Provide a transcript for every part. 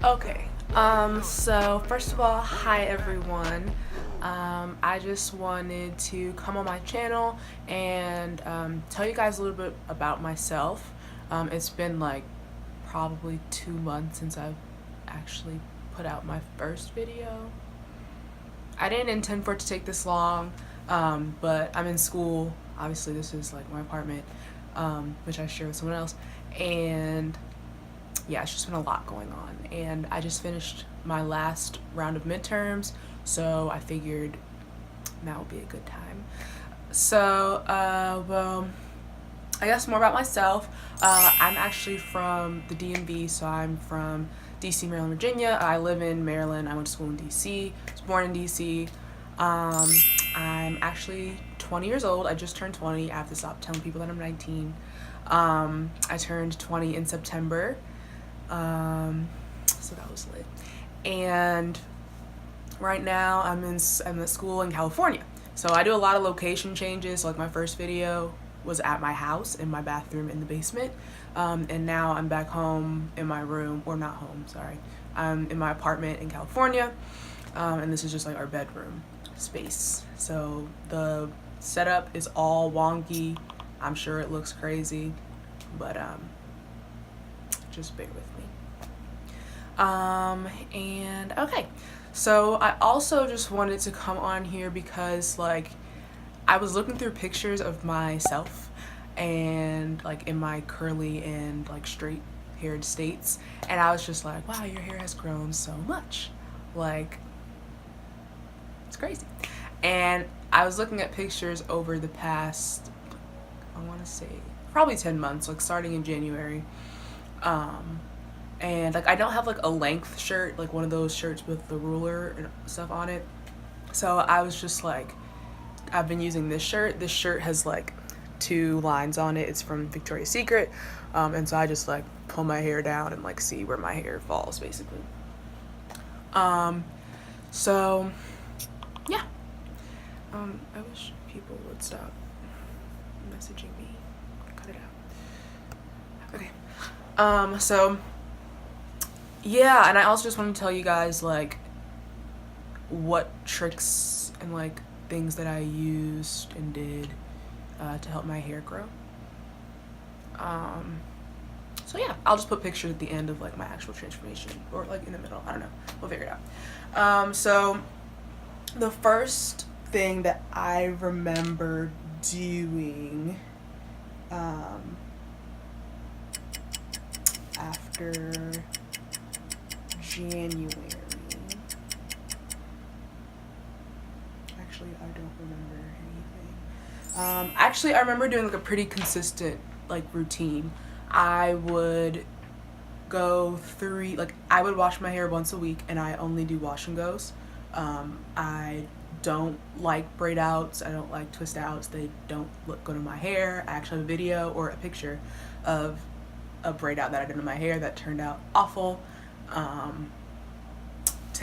Okay. So first of all, hi everyone. I just wanted to come on my channel and tell you guys a little bit about myself. It's been like probably 2 months since I've actually put out my first video. I didn't intend for it to take this long, but I'm in school. Obviously, this is like my apartment, which I share with someone else, and yeah, it's just been a lot going on. And I just finished my last round of midterms, so I figured now would be a good time. So, well, I guess more about myself. I'm actually from the DMV, so I'm from DC, Maryland, Virginia. I live in Maryland. I went to school in DC. I was born in DC. I'm actually 20 years old. I just turned 20. I have to stop telling people that I'm 19. I turned 20 in September. So that was lit. And right now I'm at school in California. So I do a lot of location changes. Like my first video was at my house in my bathroom in the basement. And now I'm back home in my room, or not home, sorry. I'm in my apartment in California. And this is just like our bedroom space. So the setup is all wonky. I'm sure it looks crazy, but just bear with me. And okay, so I also just wanted to come on here because like I was looking through pictures of myself and like in my curly and like straight haired states, and I was just like, wow, your hair has grown so much, like it's crazy. And I was looking at pictures over the past, I want to say probably 10 months, like starting in January. And like I don't have like a length shirt, like one of those shirts with the ruler and stuff on it. So I was just like, I've been using this shirt. This shirt has like 2 lines on it. It's from Victoria's Secret. And so I just like pull my hair down and like see where my hair falls basically. So yeah. I wish people would stop messaging me. Cut it out. Okay. So yeah, and I also just want to tell you guys like what tricks and like things that I used and did to help my hair grow. So yeah, I'll just put pictures at the end of like my actual transformation, or like in the middle, I don't know, we'll figure it out. So the first thing that I remember doing after January. Actually, I don't remember anything. Actually, I remember doing like a pretty consistent like routine. I would go I would wash my hair once a week, and I only do wash and goes. I don't like braid outs. I don't like twist outs. They don't look good on my hair. I actually have a video or a picture of a braid out that I did in my hair that turned out awful. 10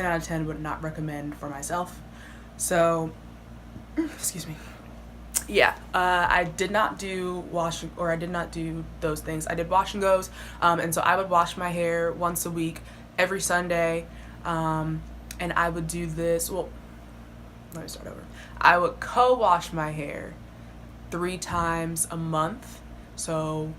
out of 10 would not recommend for myself. So, excuse me. Yeah, I did not do I did not do those things. I did wash and goes, and so I would wash my hair once a week, every Sunday, and I would do this, well, let me start over. I would co-wash my hair 3 times a month, so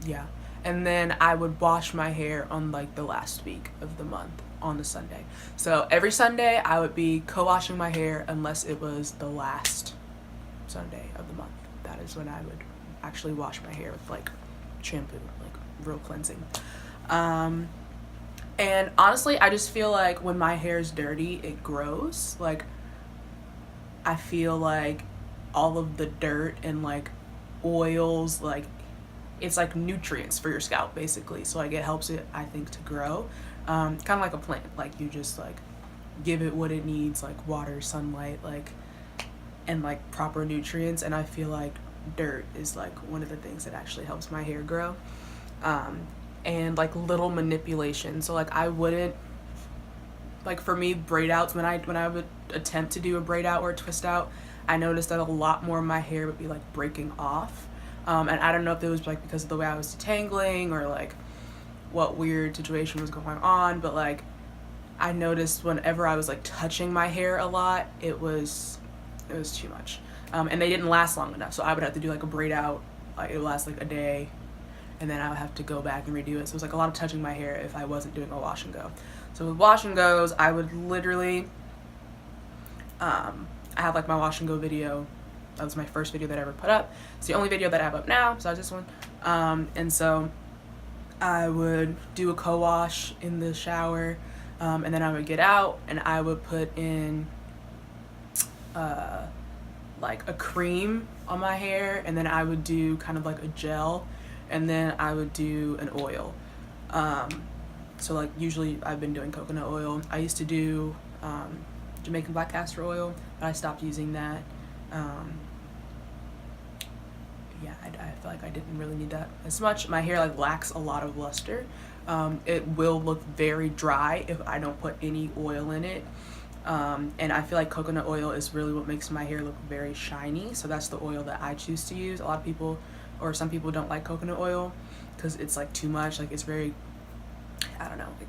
yeah. And then I would wash my hair on like the last week of the month on the Sunday. So every Sunday I would be co-washing my hair unless it was the last Sunday of the month. That is when I would actually wash my hair with like shampoo, like real cleansing. And honestly, I just feel like when my hair is dirty, it grows. Like I feel like all of the dirt and like oils, like it's like nutrients for your scalp basically, so like it helps it, I think, to grow, kind of like a plant. Like you just like give it what it needs, like water, sunlight, like, and like proper nutrients. And I feel like dirt is like one of the things that actually helps my hair grow, and like little manipulation. So like I wouldn't, like for me, braid outs, when I would attempt to do a braid out or a twist out, I noticed that a lot more of my hair would be like breaking off. And I don't know if it was like because of the way I was detangling or like what weird situation was going on, but like I noticed whenever I was like touching my hair a lot, it was too much. And they didn't last long enough, so I would have to do like a braid out, like it would last like a day, and then I would have to go back and redo it. So it was like a lot of touching my hair if I wasn't doing a wash and go. So with wash and goes, I would literally I have like my wash and go video. That was my first video that I ever put up. It's the only video that I have up now, besides this one. And so I would do a co-wash in the shower, and then I would get out and I would put in like a cream on my hair, and then I would do kind of like a gel, and then I would do an oil. So like usually I've been doing coconut oil. I used to do Jamaican black castor oil, but I stopped using that. Yeah, I feel like I didn't really need that as much. My hair like lacks a lot of luster. It will look very dry if I don't put any oil in it. And I feel like coconut oil is really what makes my hair look very shiny, so that's the oil that I choose to use. A lot of people, or some people, don't like coconut oil because it's like too much. Like it's very, I don't know, like,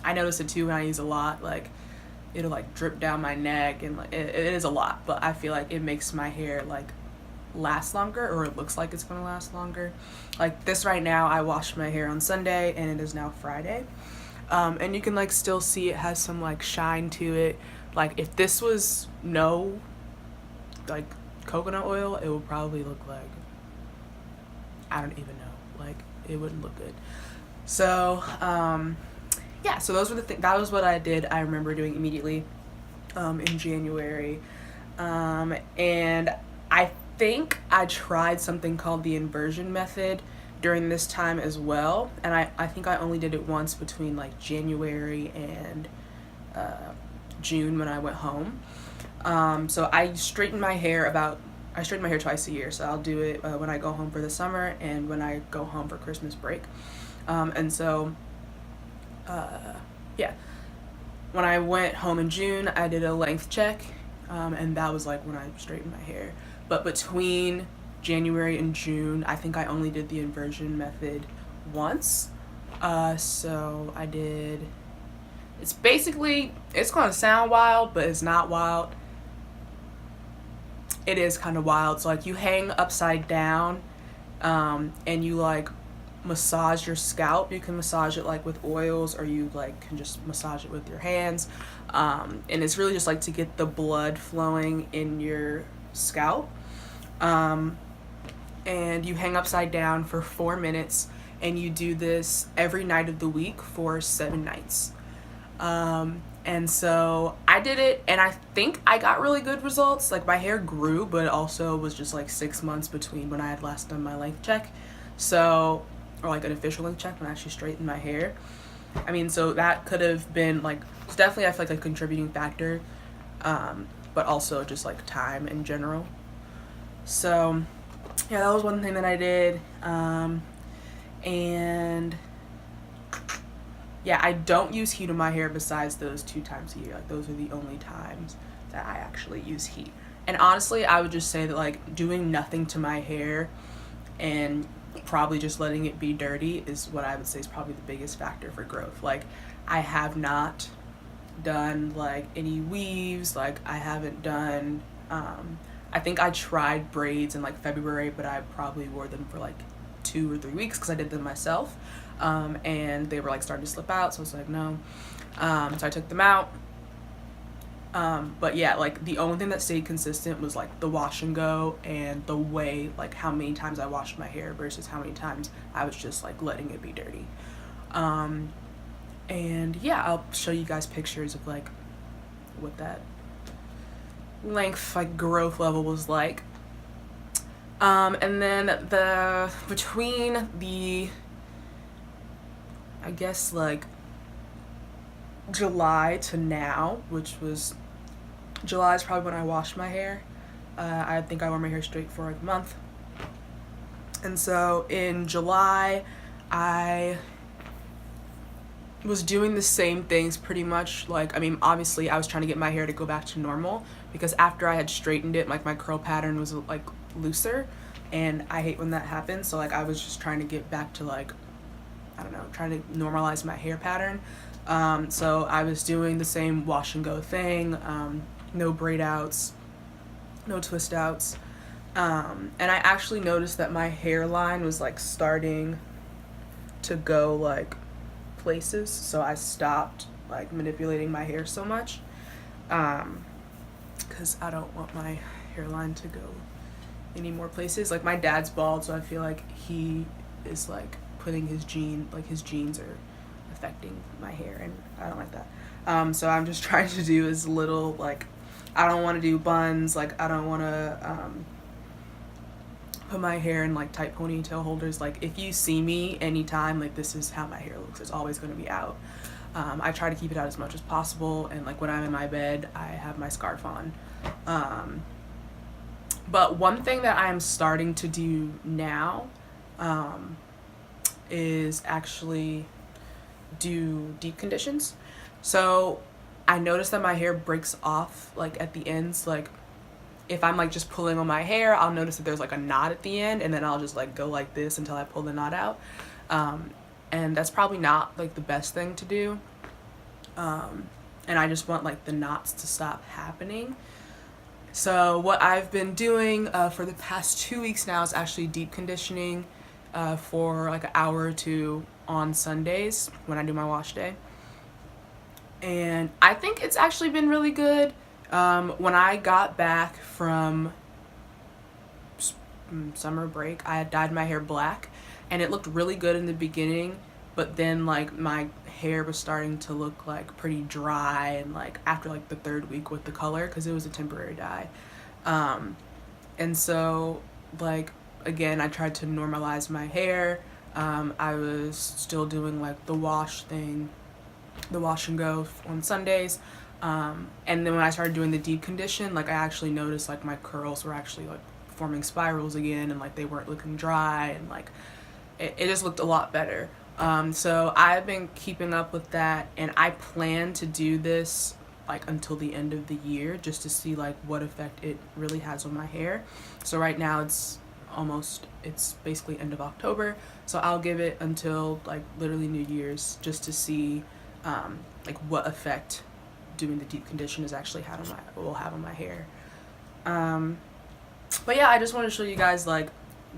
I notice it too when I use a lot. Like it'll like drip down my neck, and like it is a lot, but I feel like it makes my hair like last longer, or it looks like it's gonna last longer. Like this right now, I washed my hair on Sunday and it is now Friday, and you can like still see it has some like shine to it. Like if this was no like coconut oil, it would probably look like, I don't even know, like it wouldn't look good. So yeah, so those were the things. That was what I did. I remember doing immediately in January, and I think I tried something called the inversion method during this time as well, and I think I only did it once between like January and June when I went home. So I straighten my hair twice a year. So I'll do it when I go home for the summer and when I go home for Christmas break. And so yeah, when I went home in June, I did a length check, and that was like when I straightened my hair. But between January and June, I think I only did the inversion method once. So I did, it's basically, it's gonna sound wild, but it's not wild. It is kind of wild. So like you hang upside down, and you like massage your scalp. You can massage it like with oils, or you like can just massage it with your hands. And it's really just like to get the blood flowing in your scalp. And you hang upside down for 4 minutes, and you do this every night of the week for 7 nights. And so I did it, and I think I got really good results. Like my hair grew, but it also was just like 6 months between when I had last done my length check. So, or like an official length check when I actually straightened my hair. I mean, so that could have been like, it's definitely I feel like a contributing factor, but also just like time in general. So yeah, that was one thing that I did. And yeah, I don't use heat on my hair besides those 2 times a year. Like those are the only times that I actually use heat. And honestly, I would just say that like doing nothing to my hair and probably just letting it be dirty is what I would say is probably the biggest factor for growth. Like I have not done like any weaves. Like I haven't done, I think I tried braids in like February, but I probably wore them for like 2 or 3 weeks because I did them myself. And they were like starting to slip out, so I was like, no. So I took them out. But yeah, like the only thing that stayed consistent was like the wash and go, and the way, like how many times I washed my hair versus how many times I was just like letting it be dirty. And yeah, I'll show you guys pictures of like what that length, like growth level was like. And then between the, I guess like July to now, which was, July is probably when I washed my hair. I think I wore my hair straight for like a month. And so in July, I was doing the same things pretty much. Like, I mean, obviously I was trying to get my hair to go back to normal, because after I had straightened it, like my curl pattern was like looser, and I hate when that happens. So like I was just trying to get back to like I don't know, trying to normalize my hair pattern. So I was doing the same wash and go thing, no braid outs, no twist outs. And I actually noticed that my hairline was like starting to go like places, so I stopped like manipulating my hair so much, because I don't want my hairline to go any more places. Like my dad's bald, so I feel like he is like putting his genes are affecting my hair, and I don't like that. So I'm just trying to do as little, like, I don't want to do buns, like I don't want to put my hair in like tight ponytail holders. Like if you see me anytime, like this is how my hair looks. It's always going to be out. I try to keep it out as much as possible, and like when I'm in my bed I have my scarf on. But one thing that I'm starting to do now is actually do deep conditions. So I notice that my hair breaks off like at the ends. Like if I'm like just pulling on my hair, I'll notice that there's like a knot at the end, and then I'll just like go like this until I pull the knot out. And that's probably not like the best thing to do. And I just want like the knots to stop happening. So what I've been doing for the past 2 weeks now is actually deep conditioning for like an hour or two on Sundays when I do my wash day. And I think it's actually been really good. When I got back from summer break, I had dyed my hair black, and it looked really good in the beginning, but then like my hair was starting to look like pretty dry, and like after like the 3rd week with the color, because it was a temporary dye. And so like again, I tried to normalize my hair. I was still doing like the wash thing, the wash and go on Sundays. And then when I started doing the deep condition, like I actually noticed like my curls were actually like forming spirals again, and like they weren't looking dry, and like it just looked a lot better. So I've been keeping up with that, and I plan to do this like until the end of the year, just to see like what effect it really has on my hair. So right now it's basically end of October, so I'll give it until like literally New Year's just to see like what effect doing the deep condition is actually will have on my hair. But yeah, I just want to show you guys like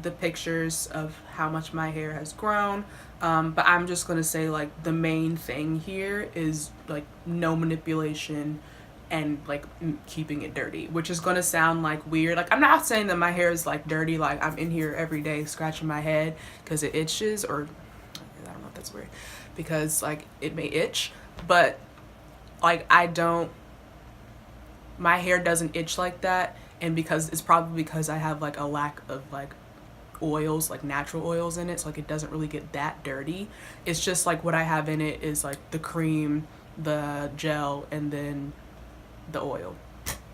the pictures of how much my hair has grown. But I'm just gonna say like the main thing here is like no manipulation and like keeping it dirty, which is gonna sound like weird. Like I'm not saying that my hair is like dirty, like I'm in here every day scratching my head because it itches, or I don't know if that's weird, because like it may itch, but like my hair doesn't itch like that, and because it's probably because I have like a lack of like oils, like natural oils in it, so like it doesn't really get that dirty. It's just like what I have in it is like the cream, the gel, and then the oil,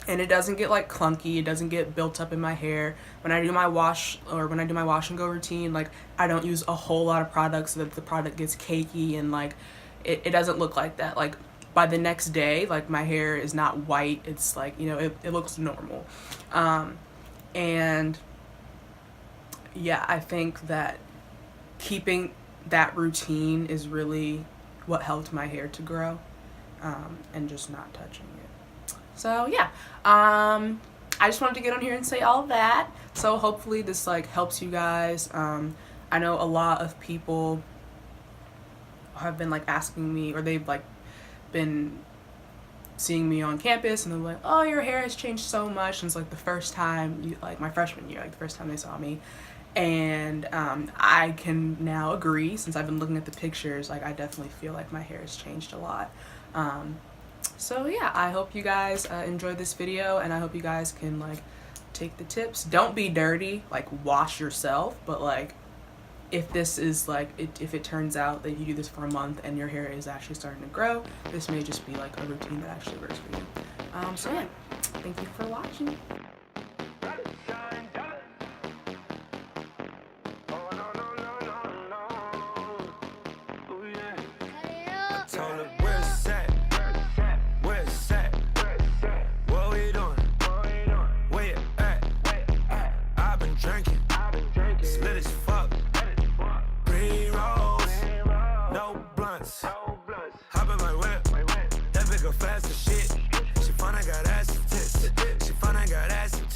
and it doesn't get like clunky, it doesn't get built up in my hair. When I do my wash and go routine, like I don't use a whole lot of products so that the product gets cakey, and like it doesn't look like that. Like by the next day, like my hair is not white, it's like, you know, it looks normal. And yeah, I think that keeping that routine is really what helped my hair to grow, and just not touching it. So yeah, I just wanted to get on here and say all that. So hopefully this like helps you guys. I know a lot of people have been like asking me, or they've like been seeing me on campus, and they're like, oh, your hair has changed so much since like the first time like my freshman year, like the first time they saw me. And I can now agree, since I've been looking at the pictures, like I definitely feel like my hair has changed a lot. So yeah, I hope you guys enjoyed this video, and I hope you guys can like take the tips. Don't be dirty, like wash yourself, but like if this is like if it turns out that you do this for a month and your hair is actually starting to grow, this may just be like a routine that actually works for you. So yeah, thank you for watching. Drinking, lit as fuck, green rose. go fast as shit. She find I got ass for tits. She find I got ass for